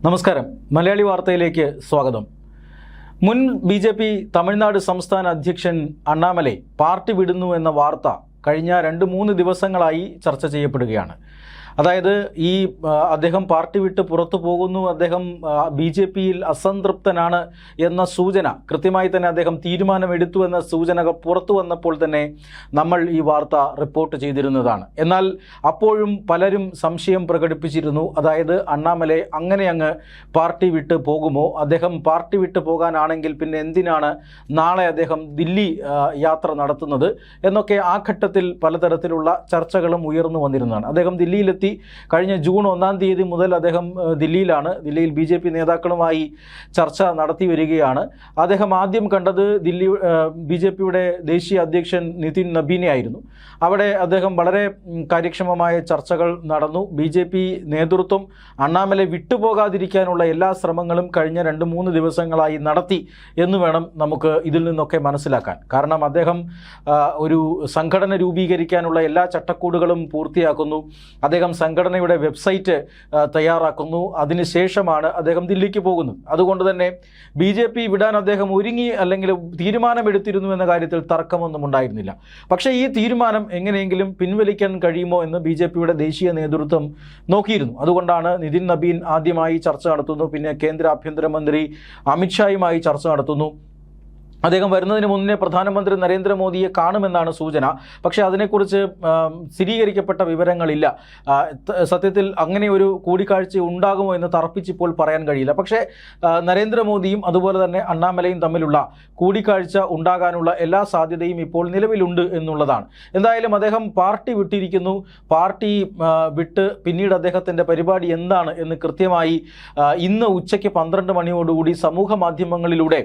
നമസ്കാരം. മലയാളി വാർത്തയിലേക്ക് സ്വാഗതം. മുൻ ബി.ജെ.പി. തമിഴ്നാട് സംസ്ഥാന അധ്യക്ഷൻ അണ്ണാമലൈ പാർട്ടി വിടുന്നു എന്ന വാർത്ത കഴിഞ്ഞ 2-3 ദിവസങ്ങളായി ചർച്ച ചെയ്യപ്പെടുകയാണ്. അതായത് അദ്ദേഹം പാർട്ടി വിട്ട് പുറത്തു പോകുന്നു, അദ്ദേഹം ബി.ജെ.പിയിൽ അസംതൃപ്തനാണ് എന്ന സൂചന കൃത്യമായി തന്നെ അദ്ദേഹം തീരുമാനമെടുത്തു എന്ന സൂചനകൾ പുറത്തു വന്നപ്പോൾ തന്നെ നമ്മൾ ഈ വാർത്ത റിപ്പോർട്ട് ചെയ്തിരുന്നതാണ്. എന്നാൽ അപ്പോഴും പലരും സംശയം പ്രകടിപ്പിച്ചിരുന്നു. അതായത് അണ്ണാമലൈ അങ്ങ് പാർട്ടി വിട്ട് പോകുമോ, അദ്ദേഹം പാർട്ടി വിട്ട് പോകാനാണെങ്കിൽ പിന്നെ എന്തിനാണ് നാളെ അദ്ദേഹം ദില്ലി യാത്ര നടത്തുന്നത് എന്നൊക്കെ ആ ഘട്ടത്തിൽ പലതരത്തിലുള്ള ചർച്ചകളും ഉയർന്നു വന്നിരുന്നതാണ്. അദ്ദേഹം ദില്ലിയിലെത്തി. കഴിഞ്ഞ ജൂൺ 1-ാം തീയതി മുതൽ അദ്ദേഹം ദില്ലിയിലാണ്. ദില്ലിയിൽ ബി.ജെ.പി. നേതാക്കളുമായി ചർച്ച നടത്തി വരികയാണ്. അദ്ദേഹം ആദ്യം കണ്ടത് ബി.ജെ.പിയുടെ ദേശീയ അധ്യക്ഷൻ നിതിൻ നബീനെ ആയിരുന്നു. അവിടെ അദ്ദേഹം വളരെ കാര്യക്ഷമമായ ചർച്ചകൾ നടന്നു. ബി.ജെ.പി. നേതൃത്വം അണ്ണാമലൈ വിട്ടുപോകാതിരിക്കാനുള്ള എല്ലാ ശ്രമങ്ങളും കഴിഞ്ഞ 2-3 ദിവസങ്ങളായി നടത്തി എന്ന് വേണം നമുക്ക് ഇതിൽ നിന്നൊക്കെ മനസ്സിലാക്കാൻ. കാരണം അദ്ദേഹം ഒരു സംഘടന രൂപീകരിക്കാനുള്ള എല്ലാ ചട്ടക്കൂടുകളും പൂർത്തിയാക്കുന്നു. അദ്ദേഹം സംഘടനയുടെ വെബ്സൈറ്റ് തയ്യാറാക്കുന്നു. അതിനുശേഷമാണ് അദ്ദേഹം ദില്ലിക്ക് പോകുന്നത്. അതുകൊണ്ട് തന്നെ ബി.ജെ.പി. വിടാൻ അദ്ദേഹം ഒരുങ്ങി അല്ലെങ്കിൽ തീരുമാനമെടുത്തിരുന്നു എന്ന കാര്യത്തിൽ തർക്കമൊന്നും ഉണ്ടായിരുന്നില്ല. പക്ഷേ ഈ തീരുമാനം എങ്ങനെയെങ്കിലും പിൻവലിക്കാൻ കഴിയുമോ എന്ന് ബി.ജെ.പിയുടെ ദേശീയ നേതൃത്വം നോക്കിയിരുന്നു. അതുകൊണ്ടാണ് നിതിൻ നബീൻ ആദ്യമായി ചർച്ച നടത്തുന്നു. പിന്നെ കേന്ദ്ര ആഭ്യന്തരമന്ത്രി അമിത്ഷായുമായി ചർച്ച നടത്തുന്നു. അദ്ദേഹം വരുന്നതിന് മുന്നേ പ്രധാനമന്ത്രി നരേന്ദ്രമോദിയെ കാണുമെന്നാണ് സൂചന. പക്ഷേ അതിനെക്കുറിച്ച് സ്ഥിരീകരിക്കപ്പെട്ട വിവരങ്ങളില്ല. സത്യത്തിൽ അങ്ങനെ ഒരു കൂടിക്കാഴ്ച ഉണ്ടാകുമോ എന്ന് തറപ്പിച്ചിപ്പോൾ പറയാൻ കഴിയില്ല. പക്ഷേ നരേന്ദ്രമോദിയും അതുപോലെ തന്നെ അണ്ണാമലയും തമ്മിലുള്ള കൂടിക്കാഴ്ച ഉണ്ടാകാനുള്ള എല്ലാ സാധ്യതയും ഇപ്പോൾ നിലവിലുണ്ട് എന്നുള്ളതാണ്. എന്തായാലും അദ്ദേഹം പാർട്ടി വിട്ടിരിക്കുന്നു. പാർട്ടി വിട്ട് പിന്നീട് അദ്ദേഹത്തിൻ്റെ പരിപാടി എന്താണ് എന്ന് കൃത്യമായി ഇന്ന് ഉച്ചയ്ക്ക് 12 മണിയോടുകൂടി സമൂഹ മാധ്യമങ്ങളിലൂടെ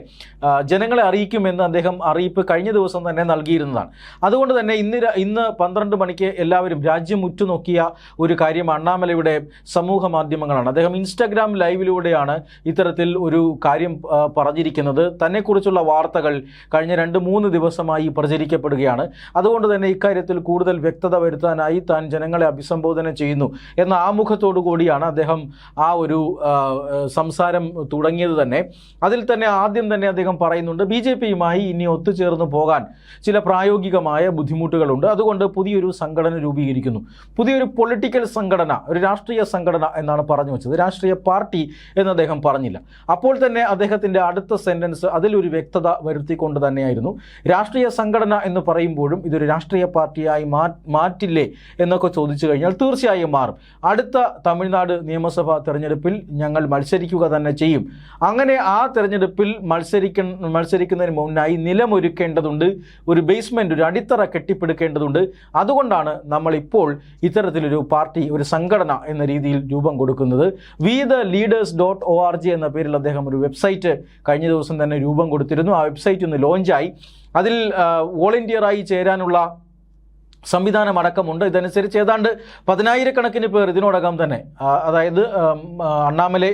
ജനങ്ങളെ അറിയിക്കുമെന്ന് അദ്ദേഹം അറിയിപ്പ് കഴിഞ്ഞ ദിവസം തന്നെ നൽകിയിരുന്നതാണ്. അതുകൊണ്ട് തന്നെ ഇന്ന് 12 മണിക്ക് എല്ലാവരും രാജ്യം ഉറ്റുനോക്കിയ ഒരു കാര്യം അണ്ണാമലയുടെ സമൂഹ മാധ്യമങ്ങളാണ്. അദ്ദേഹം ഇൻസ്റ്റഗ്രാം ലൈവിലൂടെയാണ് ഇത്തരത്തിൽ ഒരു കാര്യം പറഞ്ഞിരിക്കുന്നത്. തന്നെക്കുറിച്ചുള്ള വാർത്തകൾ കഴിഞ്ഞ 2-3 ദിവസമായി പ്രചരിക്കപ്പെടുകയാണ്. അതുകൊണ്ട് തന്നെ ഇക്കാര്യത്തിൽ കൂടുതൽ വ്യക്തത വരുത്താനായി താൻ ജനങ്ങളെ അഭിസംബോധന ചെയ്യുന്നു എന്ന ആമുഖത്തോടു കൂടിയാണ് അദ്ദേഹം ആ ഒരു സംസാരം തുടങ്ങിയത് തന്നെ. അതിൽ തന്നെ ആദ്യം തന്നെ അദ്ദേഹം പറയുന്നുണ്ട്, ബി.ജെ.പിയുമായി ഇനി ഒത്തുചേർന്ന് പോകാൻ ചില പ്രായോഗികമായ ബുദ്ധിമുട്ടുകളുണ്ട്. അതുകൊണ്ട് പുതിയൊരു സംഘടന രൂപീകരിക്കുന്നു. പുതിയൊരു പൊളിറ്റിക്കൽ സംഘടന, ഒരു രാഷ്ട്രീയ സംഘടന എന്നാണ് പറഞ്ഞു വെച്ചത്. രാഷ്ട്രീയ പാർട്ടി എന്ന് അദ്ദേഹം പറഞ്ഞില്ല. അപ്പോൾ തന്നെ അദ്ദേഹത്തിൻ്റെ അടുത്ത സെൻറ്റൻസ് അതിലൊരു വ്യക്തത വരുത്തിക്കൊണ്ട് തന്നെയായിരുന്നു. രാഷ്ട്രീയ സംഘടന എന്ന് പറയുമ്പോഴും ഇതൊരു രാഷ്ട്രീയ പാർട്ടിയായി മാറ്റില്ലേ എന്നൊക്കെ ചോദിച്ചു കഴിഞ്ഞാൽ തീർച്ചയായും മാറും. അടുത്ത തമിഴ്നാട് നിയമസഭാ തെരഞ്ഞെടുപ്പിൽ ഞങ്ങൾ മത്സരിക്കുക തന്നെ ചെയ്യും. അങ്ങനെ ആ തെരഞ്ഞെടുപ്പിൽ മത്സരിക്കുന്നതിന് മുന്നായി നിലമൊരുക്കേണ്ടതുണ്ട്, ഒരു ബേസ്മെൻറ്റ്, ഒരു അടിത്തറ കെട്ടിപ്പടുക്കേണ്ടതുണ്ട്. അതുകൊണ്ടാണ് നമ്മളിപ്പോൾ ഇത്തരത്തിലൊരു പാർട്ടി, ഒരു സംഘടന എന്ന രീതിയിൽ രൂപം കൊടുക്കുന്നത്. WeTheLeaders.org എന്ന പേരിൽ അദ്ദേഹം ഒരു വെബ്സൈറ്റ് കഴിഞ്ഞ ദിവസം തന്നെ രൂപം കൊടുത്തിരുന്നു. ആ വെബ്സൈറ്റ് ഒന്ന് ലോഞ്ചായി. അതിൽ വോളണ്ടിയറായി ചേരാനുള്ള സംവിധാനമടക്കമുണ്ട്. ഇതനുസരിച്ച് ഏതാണ്ട് 10,000-കണക്കിന് പേർ ഇതിനോടകം തന്നെ, അതായത് അണ്ണാമലൈ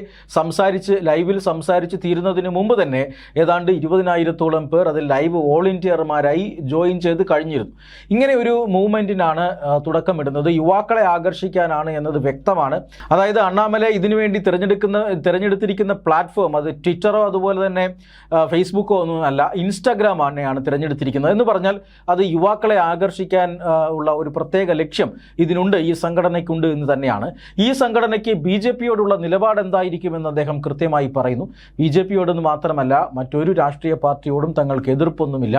ലൈവിൽ സംസാരിച്ച് തീരുന്നതിന് മുമ്പ് തന്നെ ഏതാണ്ട് 20,000-ഓളം പേർ അതിൽ ലൈവ് വോളണ്ടിയർമാരായി ജോയിൻ ചെയ്ത് കഴിഞ്ഞിരുന്നു. ഇങ്ങനെ ഒരു മൂവ്മെൻറ്റിനാണ് തുടക്കമിടുന്നത്. യുവാക്കളെ ആകർഷിക്കാനാണ് എന്നത് വ്യക്തമാണ്. അതായത് അണ്ണാമലൈ ഇതിനുവേണ്ടി തിരഞ്ഞെടുത്തിരിക്കുന്ന പ്ലാറ്റ്ഫോം അത് ട്വിറ്ററോ അതുപോലെ തന്നെ ഫേസ്ബുക്കോ ഒന്നുമല്ല, ഇൻസ്റ്റഗ്രാം ആണ് തിരഞ്ഞെടുത്തിരിക്കുന്നത്. എന്ന് പറഞ്ഞാൽ അത് യുവാക്കളെ ആകർഷിക്കാൻ ഉള്ള ഒരു പ്രത്യേക ലക്ഷ്യം ഇതിനുണ്ട്, ഈ സംഘടനയ്ക്കുണ്ട് എന്ന് തന്നെയാണ്. ഈ സംഘടനയ്ക്ക് ബി.ജെ.പിയോടുള്ള നിലപാട് എന്തായിരിക്കുമെന്ന് അദ്ദേഹം കൃത്യമായി പറയുന്നു. ബി.ജെ.പിയോടൊന്നും മാത്രമല്ല, മറ്റൊരു രാഷ്ട്രീയ പാർട്ടിയോടും തങ്ങൾക്ക് എതിർപ്പൊന്നുമില്ല.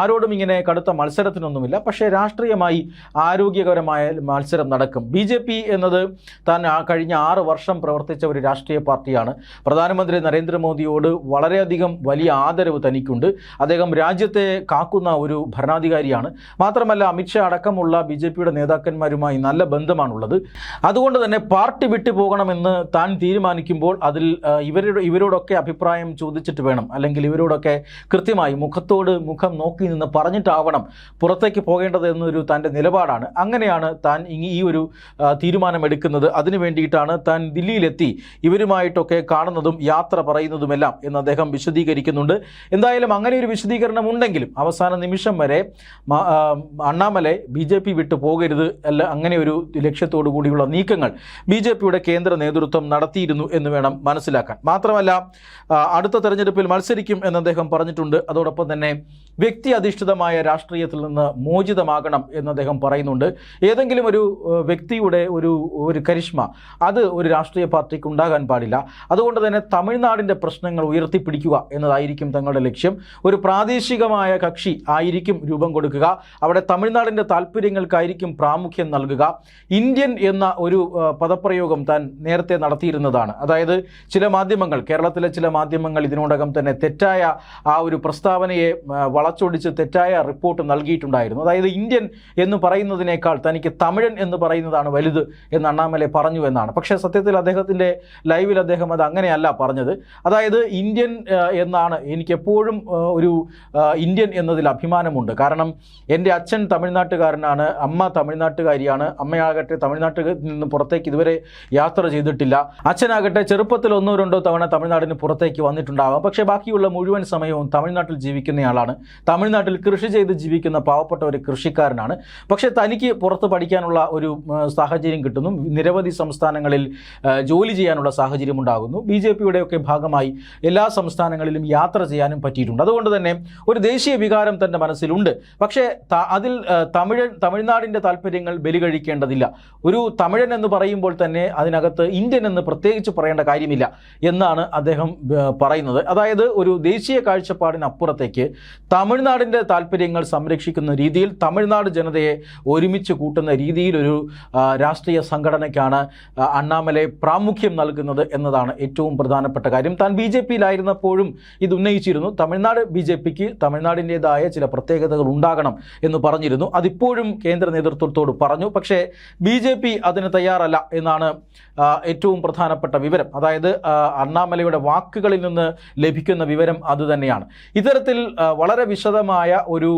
ആരോടും ഇങ്ങനെ കടുത്ത മത്സരത്തിനൊന്നുമില്ല. പക്ഷേ രാഷ്ട്രീയമായി ആരോഗ്യകരമായ മത്സരം നടക്കും. ബി.ജെ.പി. എന്നത് താൻ കഴിഞ്ഞ 6 വർഷം പ്രവർത്തിച്ച ഒരു രാഷ്ട്രീയ പാർട്ടിയാണ്. പ്രധാനമന്ത്രി നരേന്ദ്രമോദിയോട് വളരെയധികം വലിയ ആദരവ് തനിക്കുണ്ട്. അദ്ദേഹം രാജ്യത്തെ കാക്കുന്ന ഒരു ഭരണാധികാരിയാണ്. മാത്രമല്ല അമിത്ഷാ അടക്കമുള്ള ബി.ജെ.പിയുടെ നേതാക്കന്മാരുമായി നല്ല ബന്ധമാണുള്ളത്. അതുകൊണ്ട് തന്നെ പാർട്ടി വിട്ടു പോകണമെന്ന് താൻ തീരുമാനിക്കുമ്പോൾ അതിൽ ഇവരോടൊക്കെ അഭിപ്രായം ചോദിച്ചിട്ട് വേണം, അല്ലെങ്കിൽ ഇവരോടൊക്കെ കൃത്യമായി മുഖം നോക്കി നിന്ന് പറഞ്ഞിട്ടാവണം പുറത്തേക്ക് പോകേണ്ടത് എന്നൊരു തൻ്റെ നിലപാടാണ്. അങ്ങനെയാണ് താൻ ഈ ഒരു തീരുമാനമെടുക്കുന്നത്. അതിനു വേണ്ടിയിട്ടാണ് താൻ ദില്ലിയിലെത്തി ഇവരുമായിട്ടൊക്കെ കാണുന്നതും യാത്ര പറയുന്നതുമെല്ലാം എന്ന് അദ്ദേഹം വിശദീകരിക്കുന്നുണ്ട്. എന്തായാലും അങ്ങനെ ഒരു വിശദീകരണം ഉണ്ടെങ്കിലും അവസാന നിമിഷം വരെ അണ്ണാമലൈ BJP വിട്ടു പോകരുത് അല്ല അങ്ങനെ ഒരു ലക്ഷ്യത്തോടു കൂടിയുള്ള നീക്കങ്ങൾ BJPയുടെ കേന്ദ്ര നേതൃത്വം നടത്തിയിരുന്നു എന്ന് വേണം മനസ്സിലാക്കാൻ. മാത്രമല്ല അടുത്ത തെരഞ്ഞെടുപ്പിൽ മത്സരിക്കും എന്ന് അദ്ദേഹം പറഞ്ഞിട്ടുണ്ട്. അതോടൊപ്പം തന്നെ വ്യക്തി അധിഷ്ഠിതമായ രാഷ്ട്രീയത്തിൽ നിന്ന് മോചിതമാകണം എന്ന് അദ്ദേഹം പറയുന്നുണ്ട്. ഏതെങ്കിലും ഒരു വ്യക്തിയുടെ ഒരു കരിഷ്മ അത് ഒരു രാഷ്ട്രീയ പാർട്ടിക്ക് ഉണ്ടാകാൻ പാടില്ല. അതുകൊണ്ട് തന്നെ തമിഴ്നാടിൻ്റെ പ്രശ്നങ്ങൾ ഉയർത്തിപ്പിടിക്കുക എന്നതായിരിക്കും തങ്ങളുടെ ലക്ഷ്യം. ഒരു പ്രാദേശികമായ കക്ഷി ആയിരിക്കും രൂപം കൊടുക്കുക. അവിടെ തമിഴ്നാടിൻ്റെ താല്പര്യങ്ങൾക്കായിരിക്കും പ്രാമുഖ്യം നൽകുക. ഇന്ത്യൻ എന്ന ഒരു പദപ്രയോഗം താൻ നേരത്തെ നടത്തിയിരുന്നതാണ്. അതായത് ചില മാധ്യമങ്ങൾ, കേരളത്തിലെ ചില മാധ്യമങ്ങൾ ഇതിനോടകം തന്നെ തെറ്റായ ആ ഒരു പ്രസ്താവനയെ വളച്ചൊടിച്ച് തെറ്റായ റിപ്പോർട്ട് നൽകിയിട്ടുണ്ടായിരുന്നു. അതായത് ഇന്ത്യൻ എന്ന് പറയുന്നതിനേക്കാൾ തനിക്ക് തമിഴൻ എന്ന് പറയുന്നതാണ് വലുത് എന്ന് അണ്ണാമലൈ പറഞ്ഞു എന്നാണ്. പക്ഷേ സത്യത്തിൽ അദ്ദേഹത്തിൻ്റെ ലൈവിൽ അദ്ദേഹം അത് അങ്ങനെയല്ല പറഞ്ഞത്. അതായത് ഇന്ത്യൻ എന്നാണ്, എനിക്കെപ്പോഴും ഒരു ഇന്ത്യൻ എന്നതിൽ അഭിമാനമുണ്ട്. കാരണം എൻ്റെ അച്ഛൻ തമിഴ്നാട്ടുകാരനാണ്, അമ്മ തമിഴ്നാട്ടുകാരിയാണ്. അമ്മയാകട്ടെ തമിഴ്നാട്ടിൽ നിന്ന് പുറത്തേക്ക് ഇതുവരെ യാത്ര ചെയ്തിട്ടില്ല. അച്ഛനാകട്ടെ ചെറുപ്പത്തിൽ 1-2 തവണ തമിഴ്നാടിന് പുറത്തേക്ക് വന്നിട്ടുണ്ടാവാം. പക്ഷേ ബാക്കിയുള്ള മുഴുവൻ സമയവും തമിഴ്നാട്ടിൽ ജീവിക്കുന്നയാളാണ്. തമിഴ്നാട്ടിൽ കൃഷി ചെയ്ത് ജീവിക്കുന്ന പാവപ്പെട്ട ഒരു കൃഷിക്കാരനാണ്. പക്ഷേ തനിക്ക് പുറത്ത് പഠിക്കാനുള്ള ഒരു സാഹചര്യം കിട്ടുന്നു. നിരവധി സംസ്ഥാനങ്ങളിൽ ജോലി ചെയ്യാനുള്ള സാഹചര്യം ഉണ്ടാകുന്നു. BJPയുടെയൊക്കെ ഭാഗമായി എല്ലാ സംസ്ഥാനങ്ങളിലും യാത്ര ചെയ്യാനും പറ്റിയിട്ടുണ്ട്. അതുകൊണ്ട് തന്നെ ഒരു ദേശീയ വികാരം തൻ്റെ മനസ്സിലുണ്ട്. പക്ഷേ അതിൽ തമിഴ്നാടിൻ്റെ താല്പര്യങ്ങൾ ബലികഴിക്കേണ്ടതില്ല. ഒരു തമിഴൻ എന്ന് പറയുമ്പോൾ തന്നെ അതിനകത്ത് ഇന്ത്യൻ എന്ന് പ്രത്യേകിച്ച് പറയേണ്ട കാര്യമില്ല എന്നാണ് അദ്ദേഹം പറയുന്നത്. അതായത് ഒരു ദേശീയ കാഴ്ചപ്പാടിനപ്പുറത്തേക്ക് തമിഴ്നാടിൻ്റെ താല്പര്യങ്ങൾ സംരക്ഷിക്കുന്ന രീതിയിൽ, തമിഴ്നാട് ജനതയെ ഒരുമിച്ച് കൂട്ടുന്ന രീതിയിലൊരു രാഷ്ട്രീയ സംഘടനയ്ക്കാണ് അണ്ണാമലൈ പ്രാമുഖ്യം നൽകുന്നത് എന്നതാണ് ഏറ്റവും പ്രധാനപ്പെട്ട കാര്യം. താൻ BJPയിലായിരുന്നപ്പോഴും ഇത് ഉന്നയിച്ചിരുന്നു. തമിഴ്നാട് BJPക്ക് തമിഴ്നാടിൻ്റെതായ ചില പ്രത്യേകതകൾ ഉണ്ടാകണം എന്ന് പറഞ്ഞിരുന്നു. അതിപ്പോഴും കേന്ദ്ര നേതൃത്വത്തോട് പറഞ്ഞു. പക്ഷേ BJP അതിന് തയ്യാറല്ല എന്നാണ് ഏറ്റവും പ്രധാനപ്പെട്ട വിവരം. അതായത് അണ്ണാമലൈയുടെ വാക്കുകളിൽ നിന്ന് ലഭിക്കുന്ന വിവരം അതുതന്നെയാണ്. ഇത്തരത്തിൽ വളരെ വിശദമായ ഒരു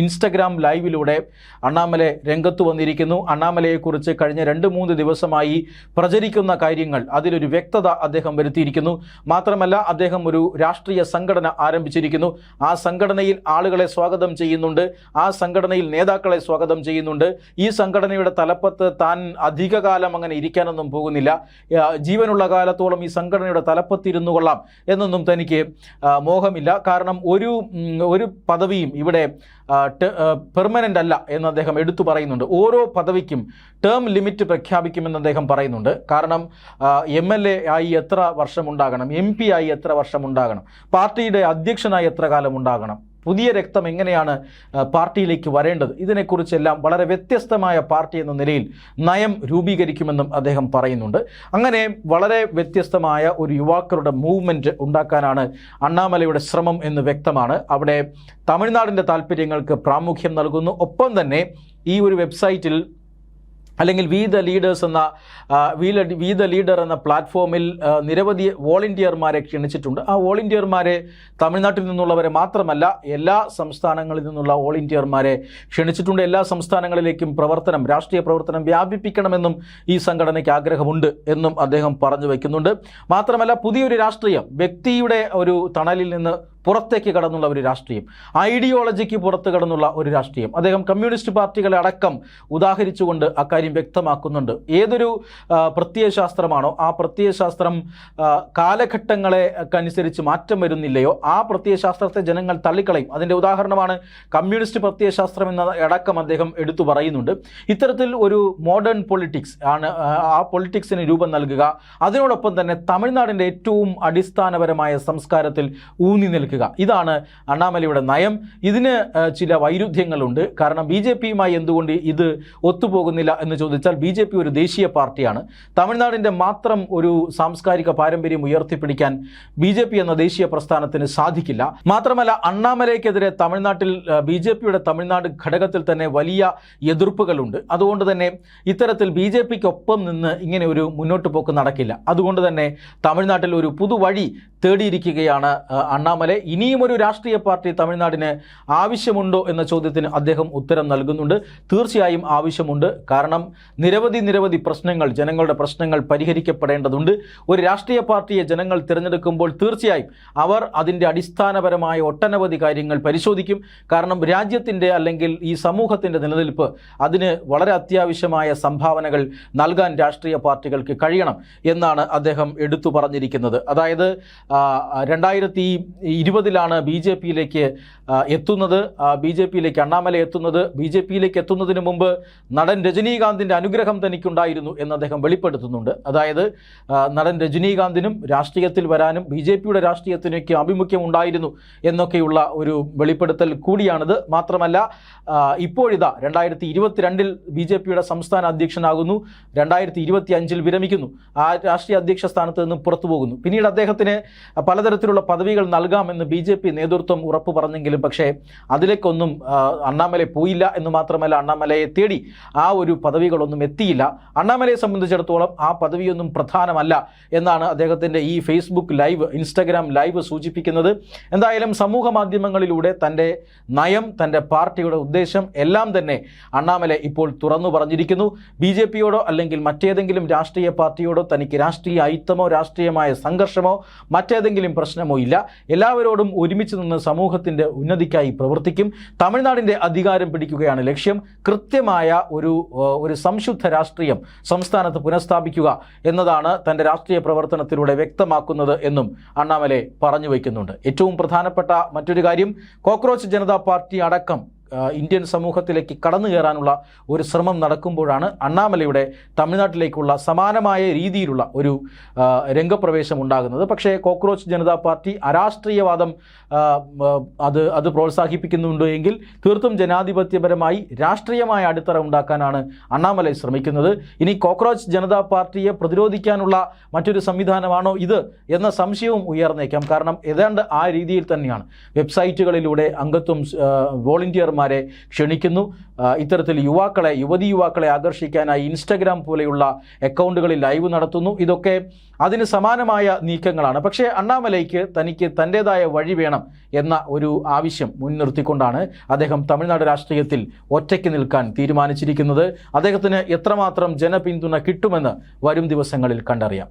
ഇൻസ്റ്റഗ്രാം ലൈവിലൂടെ അണ്ണാമലൈ രംഗത്ത് വന്നിരിക്കുന്നു. അണ്ണാമലയെക്കുറിച്ച് കഴിഞ്ഞ 2-3 ദിവസമായി പ്രചരിക്കുന്ന കാര്യങ്ങൾ അതിലൊരു വ്യക്തത അദ്ദേഹം വരുത്തിയിരിക്കുന്നു. മാത്രമല്ല അദ്ദേഹം ഒരു രാഷ്ട്രീയ സംഘടന ആരംഭിച്ചിരിക്കുന്നു. ആ സംഘടനയിൽ ആളുകളെ സ്വാഗതം ചെയ്യുന്നുണ്ട്. ആ സംഘടനയിൽ നേതാക്കളെ സ്വാഗതം ചെയ്യുന്നുണ്ട്. ഈ സംഘടനയുടെ തലപ്പത്ത് താൻ അധികകാലം അങ്ങനെ ഇരിക്കാനൊന്നും പോകുന്നില്ല. ജീവനുള്ള കാലത്തോളം ഈ സംഘടനയുടെ തലപ്പത്തിരുന്നു കൊള്ളാം എന്നൊന്നും തനിക്ക് മോഹമില്ല. കാരണം ഒരു പദവിയും ഇവിടെ പെർമനൻ്റ് അല്ല എന്ന് അദ്ദേഹം എടുത്തു പറയുന്നുണ്ട്. ഓരോ പദവിക്കും ടേം ലിമിറ്റ് പ്രഖ്യാപിക്കുമെന്ന് അദ്ദേഹം പറയുന്നുണ്ട്. കാരണം MLA ആയി എത്ര വർഷമുണ്ടാകണം, MP ആയി എത്ര വർഷമുണ്ടാകണം, പാർട്ടിയുടെ അധ്യക്ഷനായി എത്ര കാലം ഉണ്ടാകണം, പുതിയ രക്തം എങ്ങനെയാണ് പാർട്ടിയിലേക്ക് വരേണ്ടത്, ഇതിനെക്കുറിച്ചെല്ലാം വളരെ വ്യത്യസ്തമായ പാർട്ടി എന്ന നിലയിൽ നയം രൂപീകരിക്കുമെന്നും അദ്ദേഹം പറയുന്നുണ്ട്. അങ്ങനെ വളരെ വ്യത്യസ്തമായ ഒരു യുവാക്കളുടെ മൂവ്മെൻറ്റ് ഉണ്ടാക്കാനാണ് അണ്ണാമലൈയുടെ ശ്രമം എന്ന് വ്യക്തമാണ്. അവിടെ തമിഴ്നാടിൻ്റെ താല്പര്യങ്ങൾക്ക് പ്രാമുഖ്യം നൽകുന്നു. ഒപ്പം തന്നെ ഈ ഒരു വെബ്സൈറ്റിൽ അല്ലെങ്കിൽ വി ദ ലീഡർ എന്ന പ്ലാറ്റ്ഫോമിൽ നിരവധി വോളണ്ടിയർമാരെ ക്ഷണിച്ചിട്ടുണ്ട്. ആ വോളണ്ടിയർമാരെ തമിഴ്നാട്ടിൽ നിന്നുള്ളവരെ മാത്രമല്ല എല്ലാ സംസ്ഥാനങ്ങളിൽ നിന്നുള്ള വോളണ്ടിയർമാരെ ക്ഷണിച്ചിട്ടുണ്ട്. എല്ലാ സംസ്ഥാനങ്ങളിലേക്കും രാഷ്ട്രീയ പ്രവർത്തനം വ്യാപിപ്പിക്കണമെന്നും ഈ സംഘടനയ്ക്ക് ആഗ്രഹമുണ്ട് എന്നും അദ്ദേഹം പറഞ്ഞു വയ്ക്കുന്നുണ്ട്. മാത്രമല്ല പുതിയൊരു രാഷ്ട്രീയം, വ്യക്തിയുടെ ഒരു തണലിൽ നിന്ന് പുറത്തേക്ക് കടന്നുള്ള ഒരു രാഷ്ട്രീയം, ഐഡിയോളജിക്ക് പുറത്ത് കടന്നുള്ള ഒരു രാഷ്ട്രീയം. അദ്ദേഹം കമ്മ്യൂണിസ്റ്റ് പാർട്ടികളെ അടക്കം ഉദാഹരിച്ചുകൊണ്ട് അക്കാര്യം വ്യക്തമാക്കുന്നുണ്ട്. ഏതൊരു പ്രത്യയശാസ്ത്രമാണോ ആ പ്രത്യയശാസ്ത്രം കാലഘട്ടങ്ങളെക്കനുസരിച്ച് മാറ്റം വരുന്നില്ലയോ ആ പ്രത്യയശാസ്ത്രത്തെ ജനങ്ങൾ തള്ളിക്കളയും. അതിൻ്റെ ഉദാഹരണമാണ് കമ്മ്യൂണിസ്റ്റ് പ്രത്യയശാസ്ത്രം എന്ന അടക്കം അദ്ദേഹം എടുത്തു പറയുന്നുണ്ട്. ഇത്തരത്തിൽ ഒരു മോഡേൺ പൊളിറ്റിക്സ് ആണ് ആ പൊളിറ്റിക്സിന് രൂപം നൽകുക. അതിനോടൊപ്പം തന്നെ തമിഴ്നാടിൻ്റെ ഏറ്റവും അടിസ്ഥാനപരമായ സംസ്കാരത്തിൽ ഊന്നി നിൽക്കുക. ഇതാണ് അണ്ണാമലൈയുടെ നയം. ഇതിന് ചില വൈരുദ്ധ്യങ്ങളുണ്ട്. കാരണം BJPയുമായി എന്തുകൊണ്ട് ഇത് ഒത്തുപോകുന്നില്ല എന്ന് ചോദിച്ചാൽ BJP ഒരു ദേശീയ പാർട്ടിയാണ്. തമിഴ്നാടിൻ്റെ മാത്രം ഒരു സാംസ്കാരിക പാരമ്പര്യം ഉയർത്തിപ്പിടിക്കാൻ BJP എന്ന ദേശീയ പ്രസ്ഥാനത്തിന് സാധിക്കില്ല. മാത്രമല്ല അണ്ണാമലൈക്കെതിരെ തമിഴ്നാട്ടിൽ BJPയുടെ തമിഴ്നാട് ഘടകത്തിൽ തന്നെ വലിയ എതിർപ്പുകളുണ്ട്. അതുകൊണ്ട് തന്നെ ഇത്തരത്തിൽ BJPക്കൊപ്പം നിന്ന് ഇങ്ങനെ ഒരു മുന്നോട്ട് പോക്ക് നടക്കില്ല. അതുകൊണ്ട് തന്നെ തമിഴ്നാട്ടിൽ ഒരു പുതുവഴി തേടിയിരിക്കുകയാണ് അണ്ണാമലൈ. ഇനിയും ഒരു രാഷ്ട്രീയ പാർട്ടി തമിഴ്നാടിന് ആവശ്യമുണ്ടോ എന്ന ചോദ്യത്തിന് അദ്ദേഹം ഉത്തരം നൽകുന്നുണ്ട്. തീർച്ചയായും ആവശ്യമുണ്ട്. കാരണം നിരവധി പ്രശ്നങ്ങൾ, ജനങ്ങളുടെ പ്രശ്നങ്ങൾ പരിഹരിക്കപ്പെടേണ്ടതുണ്ട്. ഒരു രാഷ്ട്രീയ പാർട്ടിയെ ജനങ്ങൾ തിരഞ്ഞെടുക്കുമ്പോൾ തീർച്ചയായും അവർ അതിൻ്റെ അടിസ്ഥാനപരമായ ഒട്ടനവധി കാര്യങ്ങൾ പരിശോധിക്കും. കാരണം രാജ്യത്തിൻ്റെ അല്ലെങ്കിൽ ഈ സമൂഹത്തിൻ്റെ നിലനിൽപ്പ് അതിന് വളരെ അത്യാവശ്യമായ സംഭാവനകൾ നൽകാൻ രാഷ്ട്രീയ പാർട്ടികൾക്ക് കഴിയണം എന്നാണ് അദ്ദേഹം എടുത്തു പറഞ്ഞിരിക്കുന്നത്. അതായത് 2020 ബി ജെ പിയിലേക്ക് എത്തുന്നത്, അണ്ണാമല എത്തുന്നത്. ബി ജെ പിയിലേക്ക് എത്തുന്നതിന് മുമ്പ് നടൻ രജനീകാന്തിൻ്റെ അനുഗ്രഹം തനിക്കുണ്ടായിരുന്നു എന്ന് അദ്ദേഹം വെളിപ്പെടുത്തുന്നുണ്ട്. അതായത് നടൻ രജനീകാന്തിനും രാഷ്ട്രീയത്തിൽ വരാനും ബി ജെ പിയുടെ രാഷ്ട്രീയത്തിനൊക്കെ ആഭിമുഖ്യം ഉണ്ടായിരുന്നു എന്നൊക്കെയുള്ള ഒരു വെളിപ്പെടുത്തൽ കൂടിയാണിത്. മാത്രമല്ല ഇപ്പോഴിതാ 2022 ബി ജെ പിയുടെ സംസ്ഥാന അധ്യക്ഷനാകുന്നു, 2025 വിരമിക്കുന്നു. ആ രാഷ്ട്രീയ അധ്യക്ഷ സ്ഥാനത്ത് നിന്ന് പുറത്തു പോകുന്നു. പിന്നീട് അദ്ദേഹത്തിന് പലതരത്തിലുള്ള പദവികൾ നൽകാമെന്ന് ബി ജെ പി നേതൃത്വം ഉറപ്പ് പറഞ്ഞെങ്കിലും പക്ഷേ അതിലേക്കൊന്നും അണ്ണാമലൈ പോയില്ല എന്ന് മാത്രമല്ല, അണ്ണാമലയെ തേടി ആ ഒരു പദവികളൊന്നും എത്തിയില്ല. അണ്ണാമലയെ സംബന്ധിച്ചിടത്തോളം ആ പദവിയൊന്നും പ്രധാനമല്ല എന്നാണ് അദ്ദേഹത്തിൻ്റെ ഈ ഫേസ്ബുക്ക് ലൈവ്, ഇൻസ്റ്റഗ്രാം ലൈവ് സൂചിപ്പിക്കുന്നത്. എന്തായാലും സമൂഹ മാധ്യമങ്ങളിലൂടെ തൻ്റെ നയം, തൻ്റെ പാർട്ടിയുടെ ഉദ്ദേശം എല്ലാം തന്നെ അണ്ണാമല ഇപ്പോൾ തുറന്നു പറഞ്ഞിരിക്കുന്നു. ബി ജെ പിയോടോ അല്ലെങ്കിൽ മറ്റേതെങ്കിലും രാഷ്ട്രീയ പാർട്ടിയോടോ തനിക്ക് രാഷ്ട്രീയ അയിത്തമോ രാഷ്ട്രീയമായ സംഘർഷമോ മറ്റേതെങ്കിലും പ്രശ്നമോ ഇല്ല. എല്ലാവരോടും ഒരുമിച്ച് നിന്ന് സമൂഹത്തിൻ്റെ ഉന്നതിക്കായി പ്രവർത്തിക്കും. തമിഴ്നാടിൻ്റെ അധികാരം പിടിക്കുകയാണ് ലക്ഷ്യം. കൃത്യമായ ഒരു സംശുദ്ധ രാഷ്ട്രീയം സംസ്ഥാനത്ത് പുനഃസ്ഥാപിക്കുക എന്നതാണ് തൻ്റെ രാഷ്ട്രീയ പ്രവർത്തനത്തിലൂടെ വ്യക്തമാക്കുന്നത് എന്നും അണ്ണാമലൈ പറഞ്ഞു വയ്ക്കുന്നുണ്ട്. ഏറ്റവും പ്രധാനപ്പെട്ട മറ്റൊരു കാര്യം, കോക്രോച്ച് ജനതാ പാർട്ടി അടക്കം ഇന്ത്യൻ സമൂഹത്തിലേക്ക് കടന്നു കയറാനുള്ള ഒരു ശ്രമം നടക്കുമ്പോഴാണ് അണ്ണാമലയുടെ തമിഴ്നാട്ടിലേക്കുള്ള സമാനമായ രീതിയിലുള്ള ഒരു രംഗപ്രവേശം ഉണ്ടാകുന്നത്. പക്ഷേ കോക്രോച്ച് ജനതാ പാർട്ടി അരാഷ്ട്രീയവാദം അത് പ്രോത്സാഹിപ്പിക്കുന്നുണ്ട് എങ്കിൽ തീർത്തും ജനാധിപത്യപരമായി രാഷ്ട്രീയമായ അടിത്തറ ഉണ്ടാക്കാനാണ് അണ്ണാമലൈ ശ്രമിക്കുന്നത്. ഇനി കോക്രോച്ച് ജനതാ പാർട്ടിയെ പ്രതിരോധിക്കാനുള്ള മറ്റൊരു സംവിധാനമാണോ ഇത് എന്ന സംശയവും ഉയർന്നേക്കാം. കാരണം ഏതാണ്ട് ആ രീതിയിൽ തന്നെയാണ്. വെബ്സൈറ്റുകളിലൂടെ അംഗത്വം വോളണ്ടിയർമാരെ ക്ഷണിക്കുന്നു. ഇത്തരത്തിൽ യുവതി യുവാക്കളെ ആകർഷിക്കാനായി ഇൻസ്റ്റഗ്രാം പോലെയുള്ള അക്കൗണ്ടുകളിൽ ലൈവ് നടത്തുന്നു. ഇതൊക്കെ അതിന് സമാനമായ നീക്കങ്ങളാണ്. പക്ഷേ അണ്ണാമലൈക്ക് തനിക്ക് തൻ്റേതായ വഴി വേണം എന്ന ഒരു ആവശ്യം മുൻനിർത്തിക്കൊണ്ടാണ് അദ്ദേഹം തമിഴ്നാട് രാഷ്ട്രീയത്തിൽ ഒറ്റയ്ക്ക് നിൽക്കാൻ തീരുമാനിച്ചിരിക്കുന്നത്. അദ്ദേഹത്തിന് എത്രമാത്രം ജനപിന്തുണ കിട്ടുമെന്ന് വരും ദിവസങ്ങളിൽ കണ്ടറിയാം.